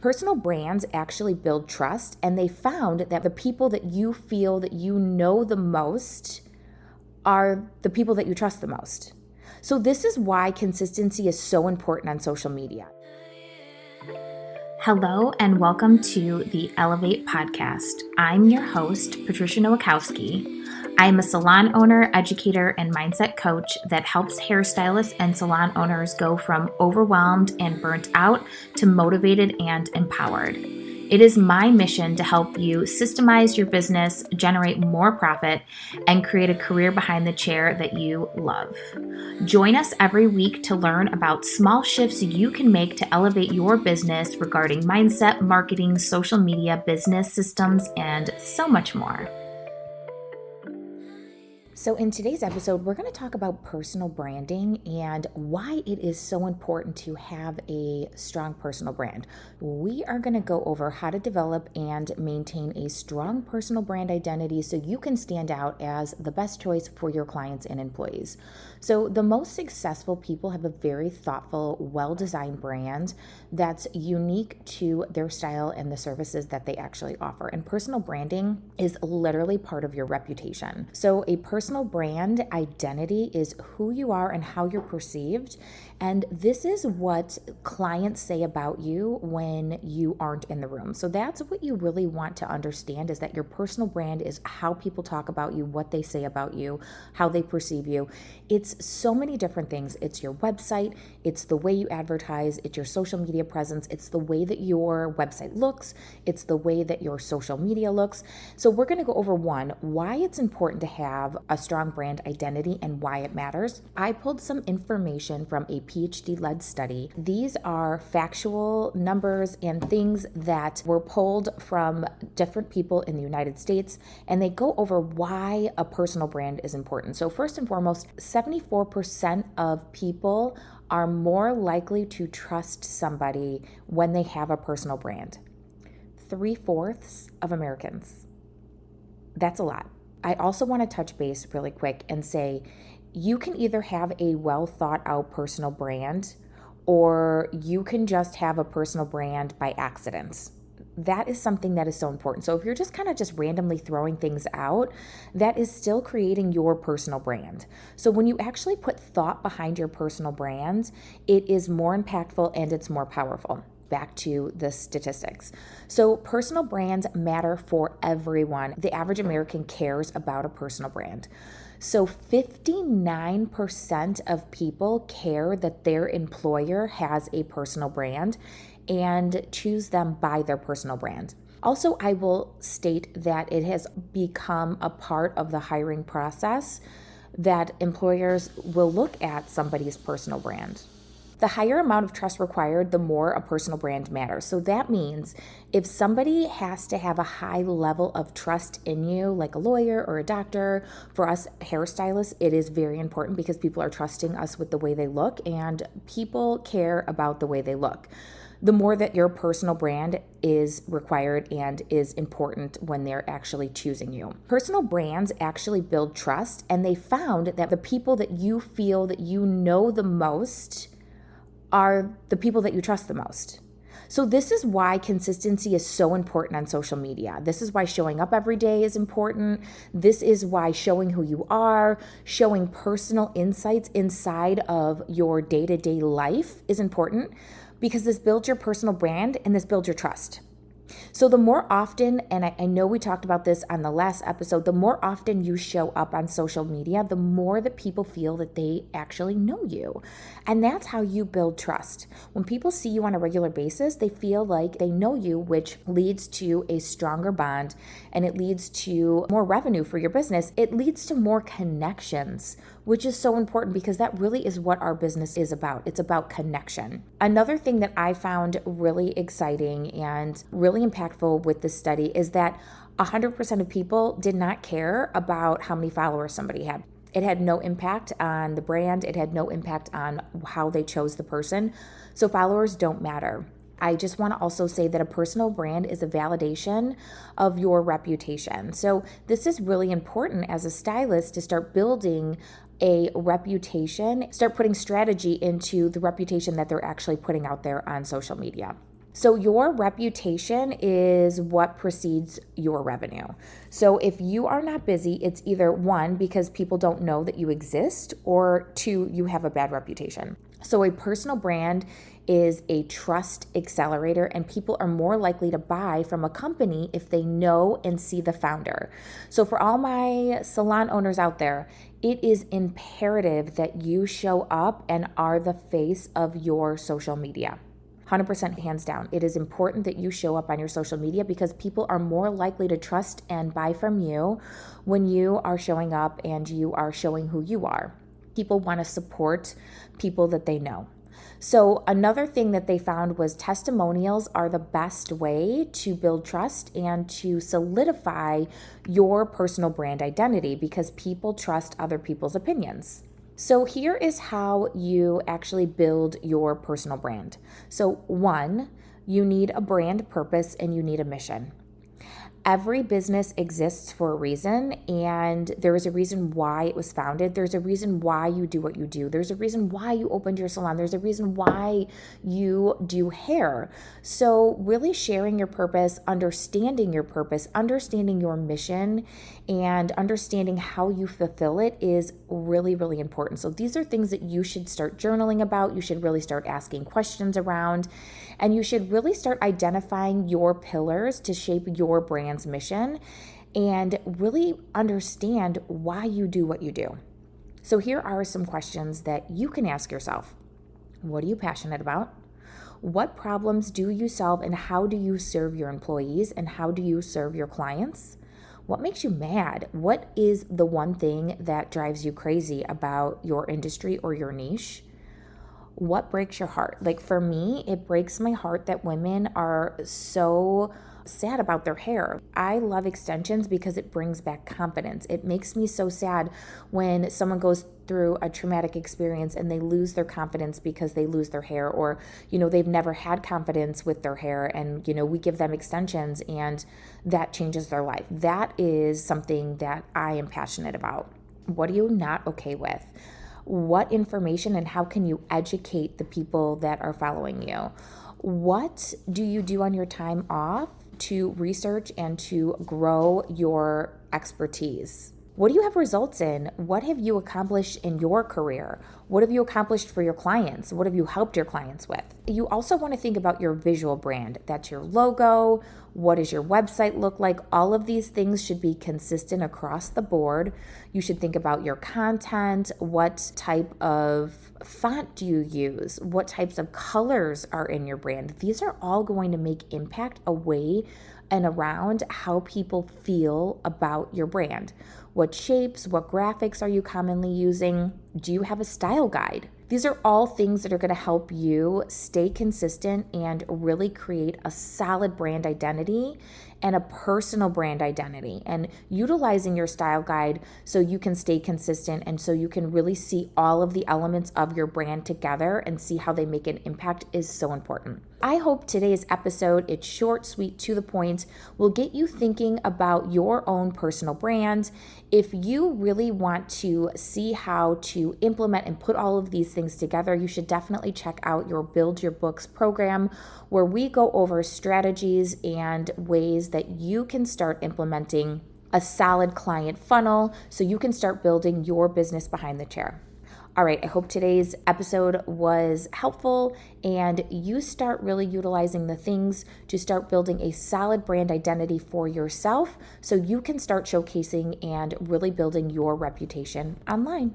Personal brands actually build trust, and they found that the people that you feel that you know the most are the people that you trust the most. So this is why consistency is so important on social media. Hello and welcome to the Elevate podcast. I'm your host, Patricia Nowakowski. I'm a salon owner, educator, and mindset coach that helps hairstylists and salon owners go from overwhelmed and burnt out to motivated and empowered. It is my mission to help you systemize your business, generate more profit, and create a career behind the chair that you love. Join us every week to learn about small shifts you can make to elevate your business regarding mindset, marketing, social media, business systems, and so much more. So in today's episode, we're going to talk about personal branding and why it is so important to have a strong personal brand. We are going to go over how to develop and maintain a strong personal brand identity so you can stand out as the best choice for your clients and employees. So the most successful people have a very thoughtful, well-designed brand that's unique to their style and the services that they actually offer. And personal branding is literally part of your reputation. So a personal brand identity is who you are and how you're perceived. And this is what clients say about you when you aren't in the room. So that's what you really want to understand, is that your personal brand is how people talk about you, what they say about you, how they perceive you. It's so many different things. It's your website, it's the way you advertise, it's your social media presence, it's the way that your website looks, it's the way that your social media looks. So we're going to go over why it's important to have a strong brand identity and why it matters. I pulled some information from a PhD-led study. These are factual numbers and things that were pulled from different people in the United States, and they go over why a personal brand is important. So first and foremost, 74% of people are more likely to trust somebody when they have a personal brand. 3/4 of Americans. That's a lot. I also want to touch base really quick and say you can either have a well thought out personal brand or you can just have a personal brand by accident. That is something that is so important. So if you're just kind of just randomly throwing things out, that is still creating your personal brand. So when you actually put thought behind your personal brand, it is more impactful and it's more powerful. Back to the statistics. So personal brands matter for everyone. The average American cares about a personal brand. So 59% of people care that their employer has a personal brand and choose them by their personal brand. Also, I will state that it has become a part of the hiring process that employers will look at somebody's personal brand. The higher amount of trust required, the more a personal brand matters. So that means if somebody has to have a high level of trust in you, like a lawyer or a doctor, for us hairstylists, it is very important because people are trusting us with the way they look, and people care about the way they look. The more that your personal brand is required and is important when they're actually choosing you. Personal brands actually build trust, and they found that the people that you feel that you know the most are the people that you trust the most. So this is why consistency is so important on social media. This is why showing up every day is important. This is why showing who you are, showing personal insights inside of your day-to-day life is important, because this builds your personal brand and this builds your trust. So the more often, and I know we talked about this on the last episode, the more often you show up on social media, the more that people feel that they actually know you. And that's how you build trust. When people see you on a regular basis, they feel like they know you, which leads to a stronger bond, and it leads to more revenue for your business. It leads to more connections, which is so important because that really is what our business is about. It's about connection. Another thing that I found really exciting and really impactful with this study is that 100% of people did not care about how many followers somebody had. It had no impact on the brand. It had no impact on how they chose the person. So followers don't matter. I just want to also say that a personal brand is a validation of your reputation. So this is really important as a stylist to start building a reputation, start putting strategy into the reputation that they're actually putting out there on social media. So your reputation is what precedes your revenue. So if you are not busy, it's either one, because people don't know that you exist, or two, you have a bad reputation. So a personal brand is a trust accelerator, and people are more likely to buy from a company if they know and see the founder. So for all my salon owners out there, it is imperative that you show up and are the face of your social media. 100% hands down. It is important that you show up on your social media, because people are more likely to trust and buy from you when you are showing up and you are showing who you are. People want to support people that they know. So another thing that they found was testimonials are the best way to build trust and to solidify your personal brand identity, because people trust other people's opinions. So here is how you actually build your personal brand. So one, you need a brand purpose and you need a mission. Every business exists for a reason, and there is a reason why it was founded. There's a reason why you do what you do. There's a reason why you opened your salon. There's a reason why you do hair. So really sharing your purpose, understanding your mission, and understanding how you fulfill it is really, really important. So these are things that you should start journaling about. You should really start asking questions around, and you should really start identifying your pillars to shape your brand's mission and really understand why you do what you do. So here are some questions that you can ask yourself. What are you passionate about? What problems do you solve, and how do you serve your employees, and how do you serve your clients? What makes you mad? What is the one thing that drives you crazy about your industry or your niche? What breaks your heart? Like for me, it breaks my heart that women are so sad about their hair. I love extensions because it brings back confidence. It makes me so sad when someone goes through a traumatic experience and they lose their confidence because they lose their hair, or they've never had confidence with their hair, and we give them extensions and that changes their life. That is something that I am passionate about. What are you not okay with? What information and how can you educate the people that are following you? What do you do on your time off to research and to grow your expertise? What do you have results in? What have you accomplished in your career? What have you accomplished for your clients? What have you helped your clients with? You also want to think about your visual brand. That's your logo. What does your website look like? All of these things should be consistent across the board. You should think about your content. What type of font do you use? What types of colors are in your brand? These are all going to make impact away and around how people feel about your brand. What shapes, what graphics are you commonly using? Do you have a style guide? These are all things that are going to help you stay consistent and really create a solid brand identity and a personal brand identity, and utilizing your style guide so you can stay consistent and so you can really see all of the elements of your brand together and see how they make an impact is so important. I hope today's episode, it's short, sweet, to the point, will get you thinking about your own personal brand. If you really want to see how to implement and put all of these things together, you should definitely check out your Build Your Books program, where we go over strategies and ways that you can start implementing a solid client funnel so you can start building your business behind the chair. All right, I hope today's episode was helpful and you start really utilizing the things to start building a solid brand identity for yourself so you can start showcasing and really building your reputation online.